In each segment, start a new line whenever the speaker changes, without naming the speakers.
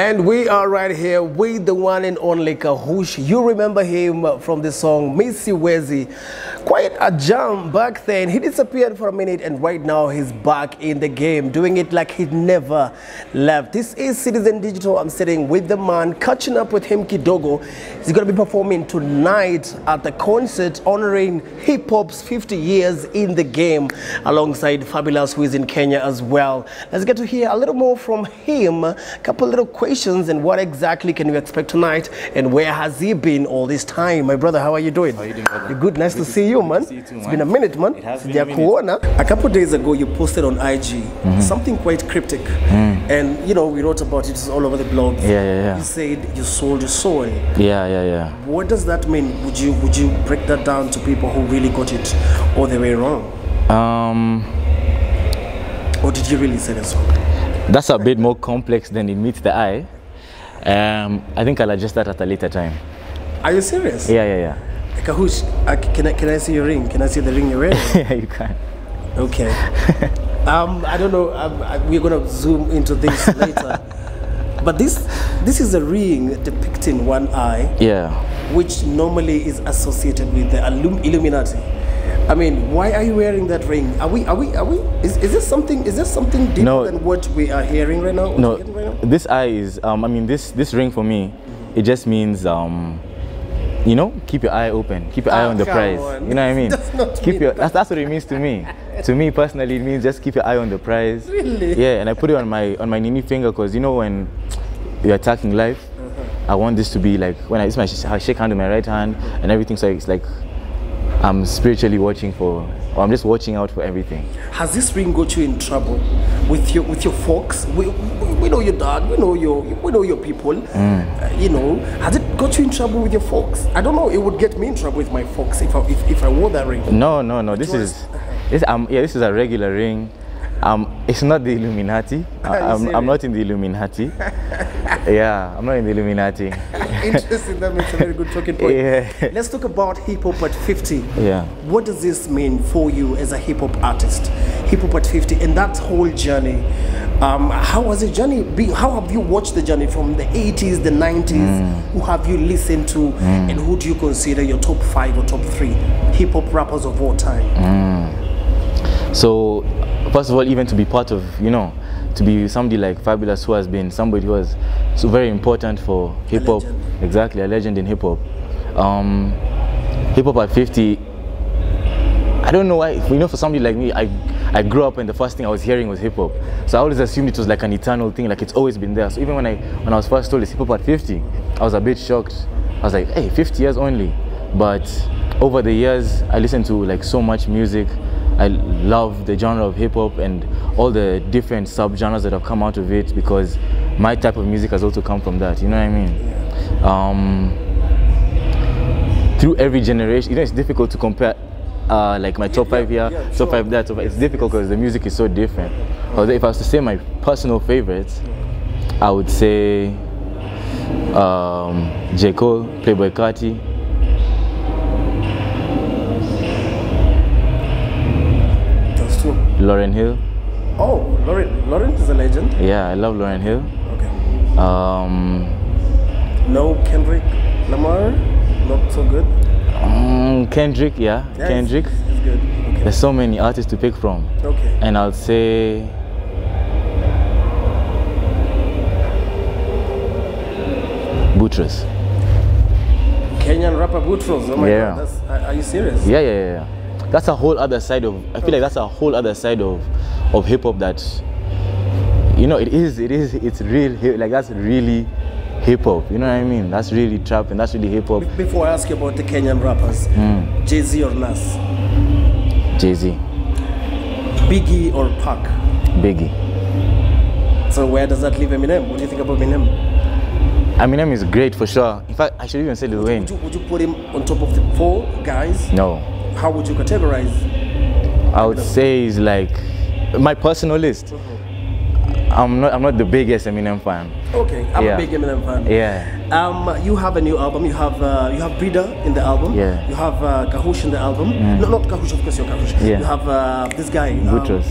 And we are right here with the one and only Kahush. You remember him from the song Missy Wezi. Quite a jam back then. He disappeared for a minute and right now he's back in the game, doing it like he never left. This is Citizen Digital. I'm sitting with the man, catching up with him Kidogo. He's going to be performing tonight at the concert honoring hip-hop's 50 years in the game, alongside Fabulous, who is in Kenya as well. Let's get to hear a little more from him. A couple little questions, and what exactly can you expect tonight, and where has he been all this time? My brother, how are you doing?
How are you doing, brother?
You're good. Nice to see you, man.
See you too,
It's
man.
been a minute, man.
It has been a minute.
A couple days ago, you posted on IG something quite cryptic, and you know we wrote about it all over the blog.
Yeah.
You said you sold your soul.
Yeah.
What does that mean? Would you break that down to people who really got it all the way wrong? Or did you really say that song?
That's a bit more complex than it meets the eye. I think I'll adjust that at a later time.
Are you serious?
Yeah.
Kahush, can I see your ring? Can I see the ring you're wearing?
Yeah, you can.
Okay. I don't know. We're gonna zoom into this later. But this is a ring depicting one eye. Yeah. Which normally is associated with the Illuminati. I mean, why are you wearing that ring? Is this something deeper than what we are hearing right now?
No, this eye is, I mean, this ring for me, it just means, you know, keep your eye open, keep your eye on the prize. You know what I mean? That's what it means to me. To me personally, it means just keep your eye on the prize.
Really?
Yeah, and I put it on my nini finger because, you know, when you're attacking life, I want this to be like, when I shake hand with my right hand and everything, so it's like I'm spiritually watching for, or I'm just watching out for everything. Has
this ring got you in trouble with your folks? We know your dad, we know your people. You know, has it got you in trouble with your folks? I don't know. It would get me in trouble with my folks if I wore that ring.
No. This is a regular ring. It's not the Illuminati. I'm not in the Illuminati. Yeah, I'm not in the Illuminati.
Interesting. That makes a very good talking point.
Yeah.
Let's talk about hip hop at 50.
Yeah.
What does this mean for you as a hip hop artist? Hip hop at 50 and that whole journey. How was the journey? How have you watched the journey from the 80s, the 90s? Who have you listened to, and who do you consider your top 5 or top 3 hip hop rappers of all time?
So, first of all, even to be part of, you know, to be somebody like Fabulous, who has been somebody who was so very important for hip hop. Exactly, a legend in hip hop. Hip hop at 50. I don't know why. You know, for somebody like me, I grew up and the first thing I was hearing was hip hop. So I always assumed it was like an eternal thing, like it's always been there. So even when I was first told it's hip hop at 50, I was a bit shocked. I was like, hey, 50 years only. But over the years, I listened to like so much music. I love the genre of hip-hop and all the different sub-genres that have come out of it, because my type of music has also come from that, you know what I mean? Through every generation, you know, it's difficult to compare like my top 5 here, top 5 there, top 5. It's difficult because the music is so different. Although if I was to say my personal favorites, I would say J. Cole, Playboy Carti, Lauryn Hill.
Oh, Lauryn is a legend.
Yeah, I love Lauryn Hill.
Okay. No Kendrick Lamar, not so good.
Kendrick, yeah, Kendrick.
It's good. Okay.
There's so many artists to pick from.
Okay.
And I'll say Boutros.
Kenyan rapper Boutros. Oh my God. Are you serious?
Yeah. That's a whole other side of, I feel like that's a whole other side of hip hop that, you know, it's real, like that's really hip hop, you know what I mean? That's really trap and that's really hip hop.
Before I ask you about the Kenyan rappers, Jay-Z or Nas?
Jay-Z.
Biggie or Pac?
Biggie.
So where does that leave Eminem? What do you think about Eminem?
Eminem is great for sure. In fact, I should even say Lil Wayne.
Would you put him on top of the 4 guys?
No.
How would you categorize?
I would say he's like my personal list. I'm not the biggest Eminem fan.
Okay, I'm a big Eminem fan.
Yeah.
You have a new album. You have Breeder in the album.
Yeah.
You have Kahush in the album. No, not Kahush, of course you're Kahush.
Yeah.
You have this guy.
Boutros.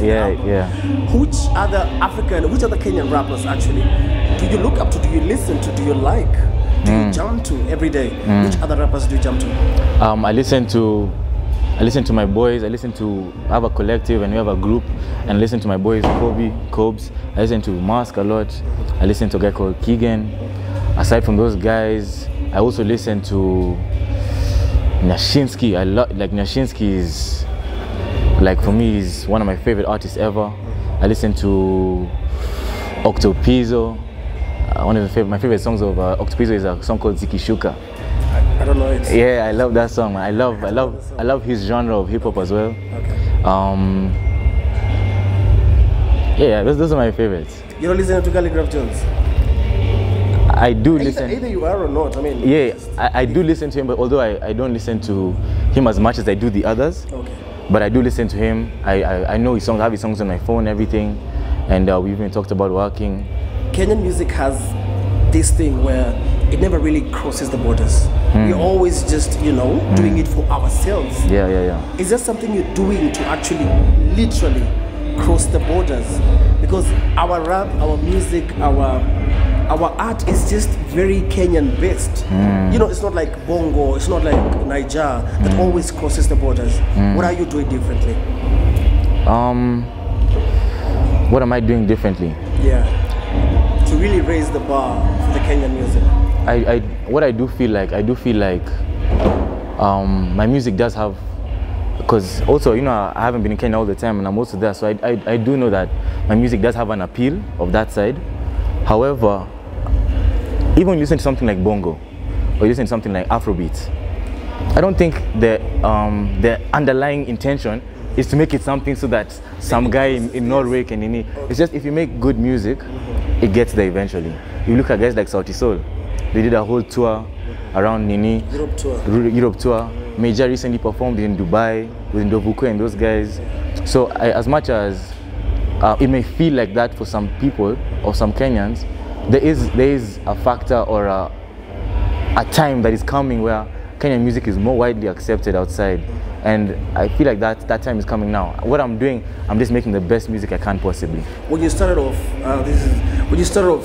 In the album.
Yeah.
Which other Kenyan rappers actually do you look up to? Do you listen to? Do you like? Do you jump to every day? Which other rappers do you jump to?
I listen to my boys. I have a collective and we have a group, and I listen to my boys Cobes. I listen to Mask a lot. I listen to a guy called Keegan. Aside from those guys, I also listen to Nyashinsky. Nyashinsky is, like, for me, is one of my favorite artists ever. I listen to Octopizzo. My favorite songs of Octopizzo is a song called Ziki Shuka.
I don't know it.
Yeah, I love that song. I love his genre of hip hop as well.
Okay.
Yeah, those are my favorites.
You don't listen to Calligraph Jones?
I do listen.
Either you are or not. I mean.
Yeah, I do listen to him, but although I don't listen to him as much as I do the others.
Okay.
But I do listen to him. I know his songs. I have his songs on my phone, everything, and we even talked about working.
Kenyan music has this thing where it never really crosses the borders. We're always just, doing it for ourselves.
Yeah.
Is there something you're doing to actually literally cross the borders? Because our rap, our music, our art is just very Kenyan based. It's not like Bongo, it's not like Niger that always crosses the borders. What are you doing differently?
What am I doing differently?
Yeah, to really raise the bar for the Kenyan music.
I do feel like my music does have, because also, I haven't been in Kenya all the time and I'm also there, so I do know that my music does have an appeal of that side. However, even when you listen to something like Bongo or you listen to something like Afrobeat, I don't think the underlying intention is to make it something so that some guy in Norway can in it. It's just, if you make good music, it gets there eventually. You look at guys like Sauti Sol. They did a whole tour around Nini. Europe tour. Major recently performed in Dubai with Ndovuko and those guys. So as much as it may feel like that for some people or some Kenyans, there is a factor or a time that is coming where Kenyan music is more widely accepted outside. And I feel like that time is coming now. What I'm doing, I'm just making the best music I can possibly.
When you started off,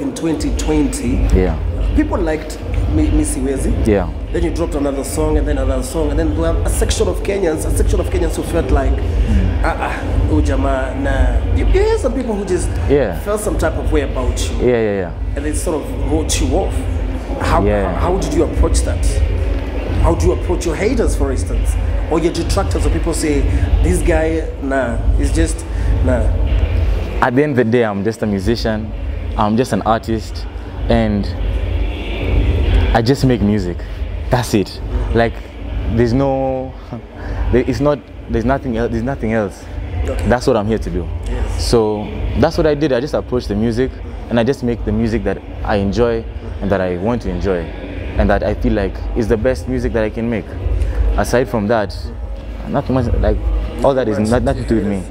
in 2020,
yeah,
people liked Missy Wezi.
Yeah.
Then you dropped another song and then another song, and then we have a section of Kenyans who felt like, you hear some people who just felt some type of way about you.
Yeah.
And they sort of wrote you off. How did you approach that? How do you approach your haters, for instance? Or your detractors, or people say, this guy, he's just,
At the end of the day, I'm just a musician, I'm just an artist, and I just make music. That's it. Like, there's nothing else. Okay. That's what I'm here to do.
Yes.
So that's what I did. I just approached the music, and I just make the music that I enjoy and that I want to enjoy, and that I feel like is the best music that I can make. Aside from that, nothing much, like, all that is nothing to do with me.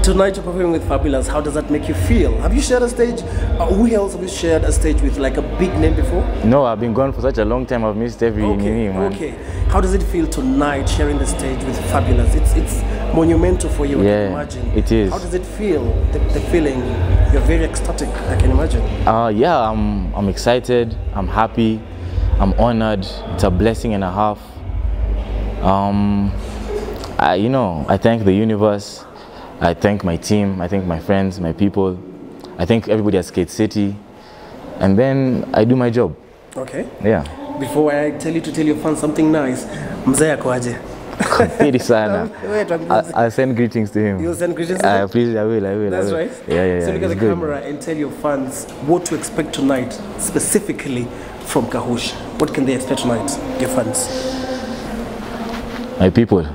Tonight you're performing with Fabulous. How does that make you feel? Have you shared a stage? Who else have you shared a stage with, like a big name before?
No, I've been gone for such a long time. I've missed every name, man.
Okay. How does it feel tonight sharing the stage with Fabulous? It's monumental for you, I can imagine.
It is.
How does it feel? The feeling? You're very ecstatic, I can imagine.
Yeah, I'm excited. I'm happy. I'm honored. It's a blessing and a half. I thank the universe. I thank my team. I thank my friends, my people. I thank everybody at Skate City. And then I do my job. Okay. Yeah.
Before I tell you to tell your fans something nice, mzee ako aje?
Piri sana. I'll send greetings to him.
You'll send greetings to him?
Please, I will.
That's right.
Yeah.
So look at the camera and tell your fans what to expect tonight, specifically from Kahush. What can they expect tonight, your fans?
My people,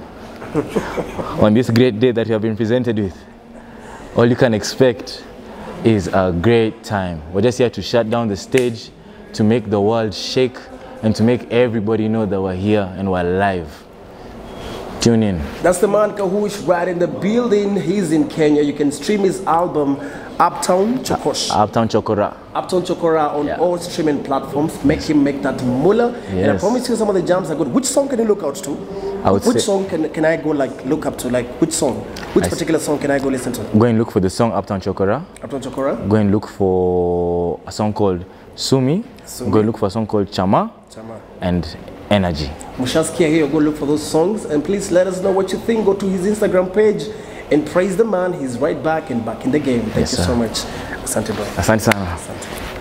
on this great day that you have been presented with, all you can expect is a great time. We're just here to shut down the stage, to make the world shake, and to make everybody know that we're here and we're live. Tune in.
That's the man Kahush right in the building. He's in Kenya. You can stream his album Uptown Chokosh.
Uptown Chokora.
Uptown Chokora on all streaming platforms. Make him make that mullah. And I promise you some of the jams are good. Which song can you look out to? Which song can I go like look up to? Like which song? Which particular song can I go listen to?
Go and look for the song Uptown Chokora.
Uptown Chokora.
Go and look for a song called Sumi. Go and look for a song called Chama. And Energy. Mushaskia here, go look for those songs and please let us know what you think. Go to his Instagram page and praise the man. He's right back and back in the game. Thank you so much. Asante bro. Asante sana.
Asante.